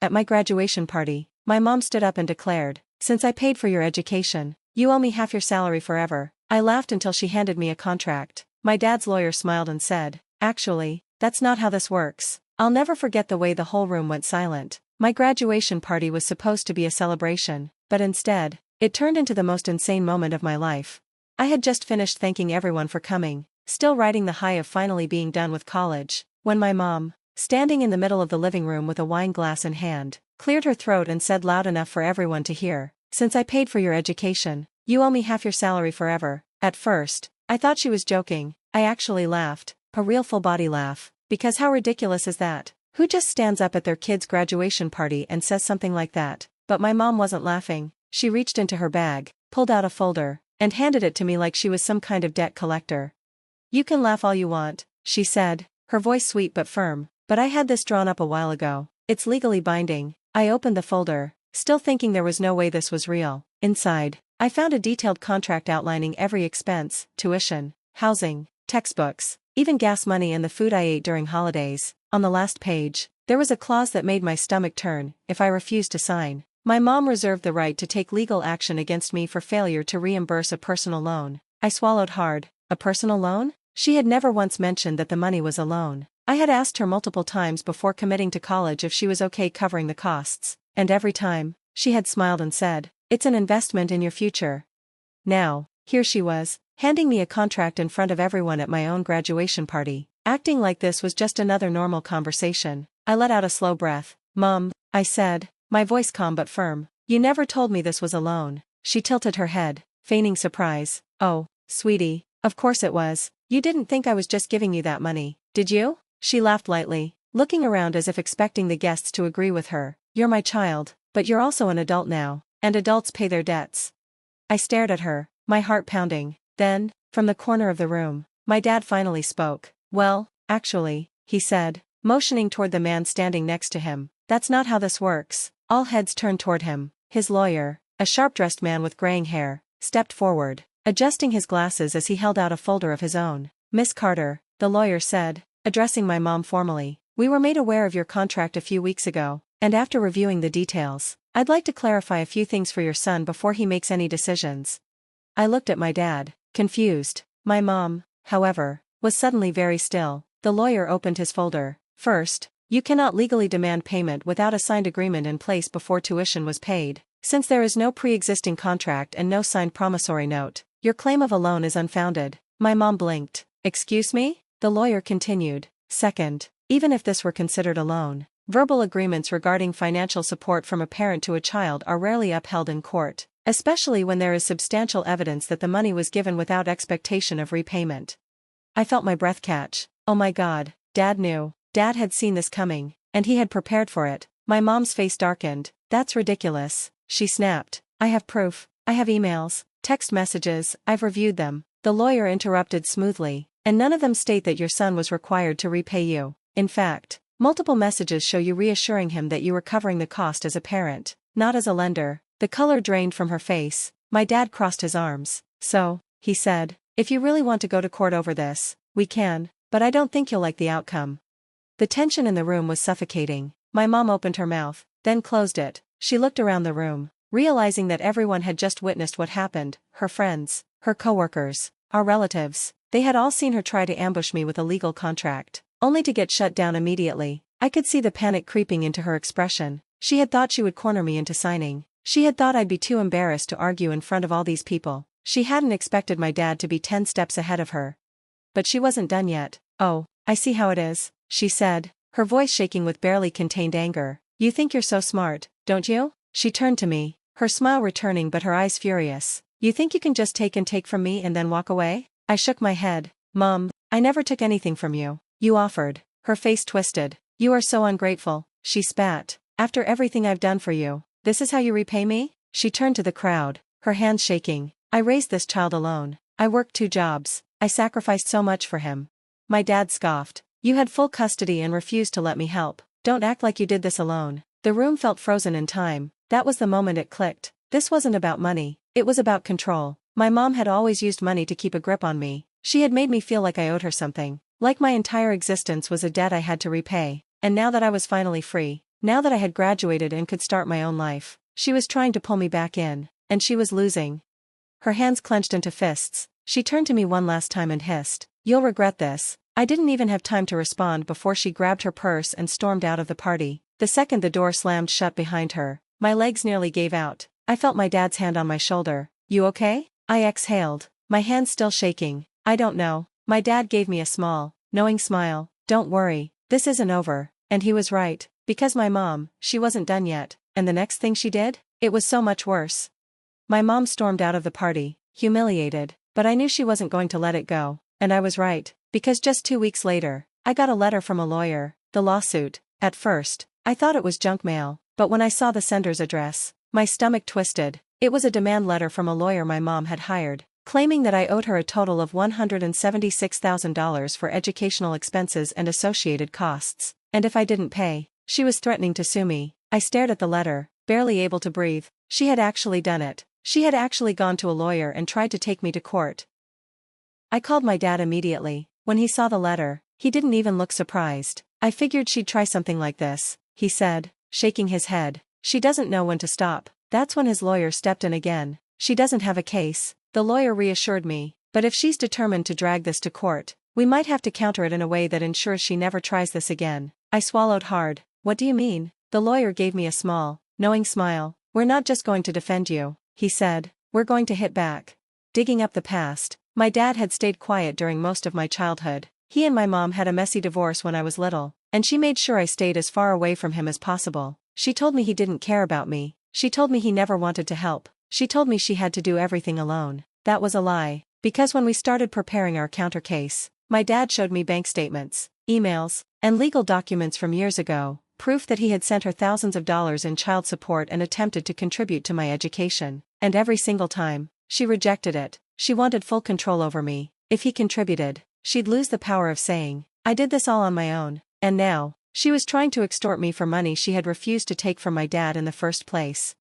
At my graduation party, my mom stood up and declared, "Since I paid for your education, you owe me half your salary forever." I laughed until she handed me a contract. My dad's lawyer smiled and said, "Actually, that's not how this works." I'll never forget the way the whole room went silent. My graduation party was supposed to be a celebration, but instead, it turned into the most insane moment of my life. I had just finished thanking everyone for coming, still riding the high of finally being done with college, when my mom, standing in the middle of the living room with a wine glass in hand, cleared her throat and said loud enough for everyone to hear, "Since I paid for your education, you owe me half your salary forever." At first, I thought she was joking. I actually laughed, a real full-body laugh, because how ridiculous is that? Who just stands up at their kid's graduation party and says something like that? But my mom wasn't laughing. She reached into her bag, pulled out a folder, and handed it to me like she was some kind of debt collector. "You can laugh all you want," she said, her voice sweet but firm, "but I had this drawn up a while ago. It's legally binding." I opened the folder, still thinking there was no way this was real. Inside, I found a detailed contract outlining every expense: tuition, housing, textbooks, even gas money and the food I ate during holidays. On the last page, there was a clause that made my stomach turn: if I refused to sign, my mom reserved the right to take legal action against me for failure to reimburse a personal loan. I swallowed hard. A personal loan? She had never once mentioned that the money was a loan. I had asked her multiple times before committing to college if she was okay covering the costs, and every time, she had smiled and said, "It's an investment in your future." Now, here she was, handing me a contract in front of everyone at my own graduation party. Acting like this was just another normal conversation. I let out a slow breath. "Mom," I said, my voice calm but firm, "you never told me this was a loan." She tilted her head, feigning surprise. "Oh, sweetie, of course it was. You didn't think I was just giving you that money, did you?" She laughed lightly, looking around as if expecting the guests to agree with her. "You're my child, but you're also an adult now, and adults pay their debts." I stared at her, my heart pounding. Then, from the corner of the room, my dad finally spoke. "Well, actually," he said, motioning toward the man standing next to him, "that's not how this works." All heads turned toward him. His lawyer, a sharp-dressed man with graying hair, stepped forward, adjusting his glasses as he held out a folder of his own. "Miss Carter," the lawyer said, addressing my mom formally, "we were made aware of your contract a few weeks ago, and after reviewing the details, I'd like to clarify a few things for your son before he makes any decisions." I looked at my dad, confused. My mom, however, was suddenly very still. The lawyer opened his folder. "First, you cannot legally demand payment without a signed agreement in place before tuition was paid. Since there is no pre-existing contract and no signed promissory note, your claim of a loan is unfounded." My mom blinked. "Excuse me?" The lawyer continued. "Second, even if this were considered a loan, verbal agreements regarding financial support from a parent to a child are rarely upheld in court, especially when there is substantial evidence that the money was given without expectation of repayment." I felt my breath catch. Oh my God, Dad knew. Dad had seen this coming, and he had prepared for it. My mom's face darkened. "That's ridiculous," she snapped. "I have proof. I have emails, text messages, I've reviewed them." The lawyer interrupted smoothly. "And none of them state that your son was required to repay you. In fact, multiple messages show you reassuring him that you were covering the cost as a parent, not as a lender." The color drained from her face. My dad crossed his arms. "So," he said, "if you really want to go to court over this, we can, but I don't think you'll like the outcome." The tension in the room was suffocating. My mom opened her mouth, then closed it. She looked around the room, realizing that everyone had just witnessed what happened: her friends, her coworkers, our relatives. They had all seen her try to ambush me with a legal contract, only to get shut down immediately. I could see the panic creeping into her expression. She had thought she would corner me into signing. She had thought I'd be too embarrassed to argue in front of all these people. She hadn't expected my dad to be 10 steps ahead of her. But she wasn't done yet. "Oh, I see how it is," she said, her voice shaking with barely contained anger. "You think you're so smart, don't you?" She turned to me, her smile returning but her eyes furious. "You think you can just take from me and then walk away?" I shook my head. "Mom, I never took anything from you. You offered." Her face twisted. "You are so ungrateful," she spat. "After everything I've done for you, this is how you repay me?" She turned to the crowd, her hands shaking. "I raised this child alone. I worked 2 jobs. I sacrificed so much for him." My dad scoffed. "You had full custody and refused to let me help. Don't act like you did this alone." The room felt frozen in time. That was the moment it clicked. This wasn't about money. It was about control. My mom had always used money to keep a grip on me. She had made me feel like I owed her something. Like my entire existence was a debt I had to repay. And now that I was finally free, Now that I had graduated and could start my own life, she was trying to pull me back in, and she was losing. Her hands clenched into fists. She turned to me one last time and hissed, "You'll regret this." I didn't even have time to respond before she grabbed her purse and stormed out of the party. The second the door slammed shut behind her, my legs nearly gave out. I felt my dad's hand on my shoulder. "You okay?" I exhaled, my hands still shaking. "I don't know." My dad gave me a small, knowing smile. "Don't worry, this isn't over." And he was right, because my mom, she wasn't done yet, and the next thing she did? It was so much worse. My mom stormed out of the party, humiliated, but I knew she wasn't going to let it go, and I was right, because just 2 weeks later, I got a letter from a lawyer, the lawsuit. At first, I thought it was junk mail, but when I saw the sender's address, my stomach twisted. It was a demand letter from a lawyer my mom had hired, claiming that I owed her a total of $176,000 for educational expenses and associated costs, and if I didn't pay, she was threatening to sue me. I stared at the letter, barely able to breathe. She had actually done it. She had actually gone to a lawyer and tried to take me to court. I called my dad immediately. When he saw the letter, he didn't even look surprised. "I figured she'd try something like this," he said, shaking his head. "She doesn't know when to stop." That's when his lawyer stepped in again. "She doesn't have a case," the lawyer reassured me, "but if she's determined to drag this to court, we might have to counter it in a way that ensures she never tries this again." I swallowed hard. "What do you mean?" The lawyer gave me a small, knowing smile. "We're not just going to defend you," he said, "we're going to hit back." Digging up the past, my dad had stayed quiet during most of my childhood. He and my mom had a messy divorce when I was little, and she made sure I stayed as far away from him as possible. She told me he didn't care about me. She told me he never wanted to help. She told me she had to do everything alone. That was a lie, because when we started preparing our counter case, my dad showed me bank statements, emails, and legal documents from years ago, proof that he had sent her thousands of dollars in child support and attempted to contribute to my education. And every single time, she rejected it. She wanted full control over me. If he contributed, she'd lose the power of saying, "I did this all on my own." And now, she was trying to extort me for money she had refused to take from my dad in the first place.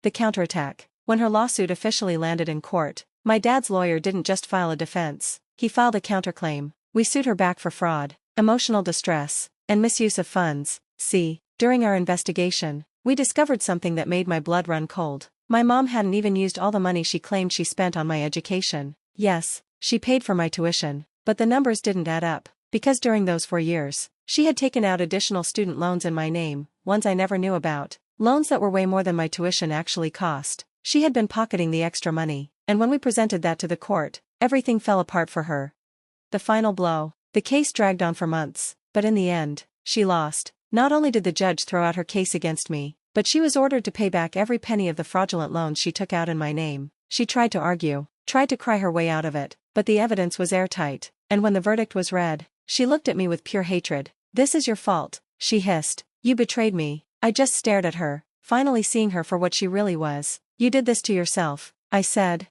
The counterattack. When her lawsuit officially landed in court, my dad's lawyer didn't just file a defense, he filed a counterclaim. We sued her back for fraud, emotional distress, and misuse of funds. See, during our investigation, we discovered something that made my blood run cold. My mom hadn't even used all the money she claimed she spent on my education. Yes, she paid for my tuition, but the numbers didn't add up, because during those 4 years, she had taken out additional student loans in my name, ones I never knew about, loans that were way more than my tuition actually cost. She had been pocketing the extra money, and when we presented that to the court, everything fell apart for her. The final blow. The case dragged on for months, but in the end, she lost. Not only did the judge throw out her case against me, but she was ordered to pay back every penny of the fraudulent loans she took out in my name. She tried to argue, tried to cry her way out of it, but the evidence was airtight, and when the verdict was read, she looked at me with pure hatred. "This is your fault," she hissed. "You betrayed me." I just stared at her, finally seeing her for what she really was. "You did this to yourself," I said.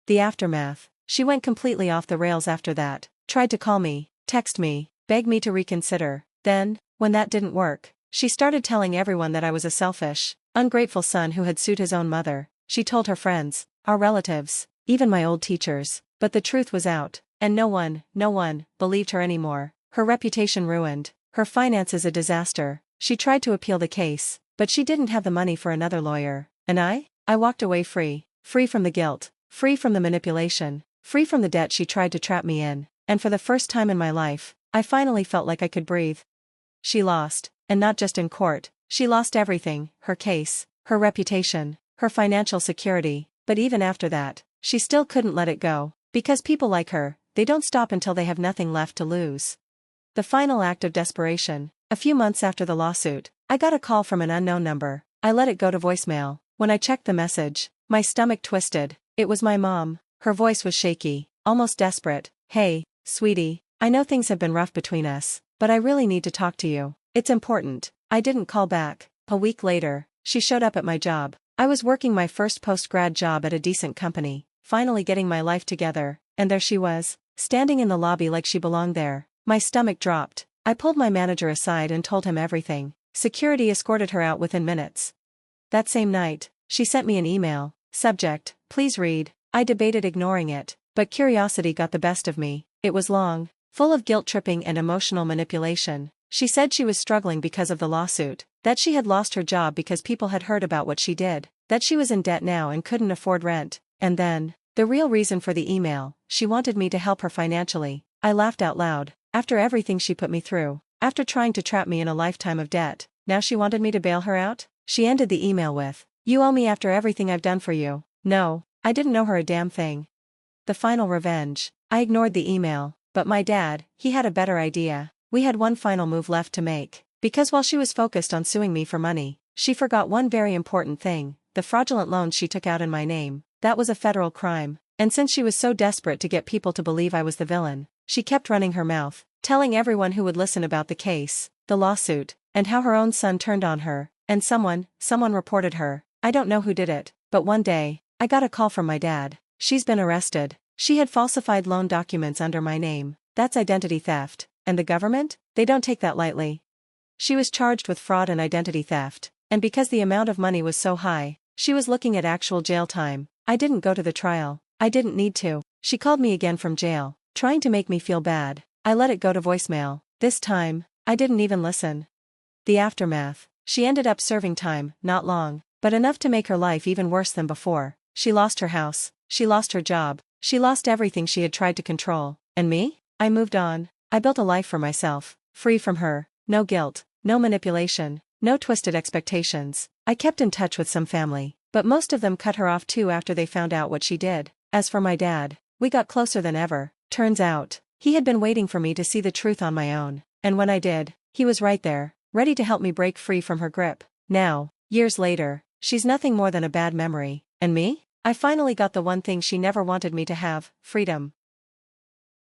The aftermath. She went completely off the rails after that, tried to call me, text me, beg me to reconsider. Then, when that didn't work, she started telling everyone that I was a selfish, ungrateful son who had sued his own mother. She told her friends, our relatives, even my old teachers, but the truth was out, and no one believed her anymore. Her reputation ruined, her finances a disaster. She tried to appeal the case, but she didn't have the money for another lawyer. And I walked away free from the guilt, free from the manipulation, free from the debt she tried to trap me in, and for the first time in my life, I finally felt like I could breathe. She lost, and not just in court, she lost everything, her case, her reputation, her financial security, but even after that, she still couldn't let it go, because people like her, they don't stop until they have nothing left to lose. The final act of desperation. A few months after the lawsuit, I got a call from an unknown number. I let it go to voicemail. When I checked the message, my stomach twisted. It was my mom. Her voice was shaky, almost desperate. "Hey, sweetie, I know things have been rough between us, but I really need to talk to you. It's important." I didn't call back. A week later, she showed up at my job. I was working my first post-grad job at a decent company, finally getting my life together, and there she was, standing in the lobby like she belonged there. My stomach dropped. I pulled my manager aside and told him everything. Security escorted her out within minutes. That same night, she sent me an email. Subject, "Please read." I debated ignoring it, but curiosity got the best of me. It was long, full of guilt-tripping and emotional manipulation. She said she was struggling because of the lawsuit, That she had lost her job because people had heard about what she did. That she was in debt now and couldn't afford rent. And then, the real reason for the email, she wanted me to help her financially. I laughed out loud. After everything she put me through, after trying to trap me in a lifetime of debt, now she wanted me to bail her out? She ended the email with, "You owe me after everything I've done for you." No, I didn't know her a damn thing. The final revenge. I ignored the email, but my dad, he had a better idea. We had one final move left to make. Because while she was focused on suing me for money, she forgot one very important thing, the fraudulent loans she took out in my name. That was a federal crime. And since she was so desperate to get people to believe I was the villain, she kept running her mouth, telling everyone who would listen about the case, the lawsuit, and how her own son turned on her, and someone reported her. I don't know who did it, but one day, I got a call from my dad. "She's been arrested. She had falsified loan documents under my name." That's identity theft. And the government? They don't take that lightly. She was charged with fraud and identity theft, and because the amount of money was so high, she was looking at actual jail time. I didn't go to the trial. I didn't need to. She called me again from jail, trying to make me feel bad. I let it go to voicemail. This time, I didn't even listen. The aftermath. She ended up serving time, not long, but enough to make her life even worse than before. She lost her house. She lost her job. She lost everything she had tried to control. And me? I moved on. I built a life for myself, free from her. No guilt, no manipulation, no twisted expectations. I kept in touch with some family, but most of them cut her off too after they found out what she did. As for my dad, we got closer than ever. Turns out, he had been waiting for me to see the truth on my own, and when I did, he was right there, ready to help me break free from her grip. Now, years later, she's nothing more than a bad memory. And me? I finally got the one thing she never wanted me to have, freedom.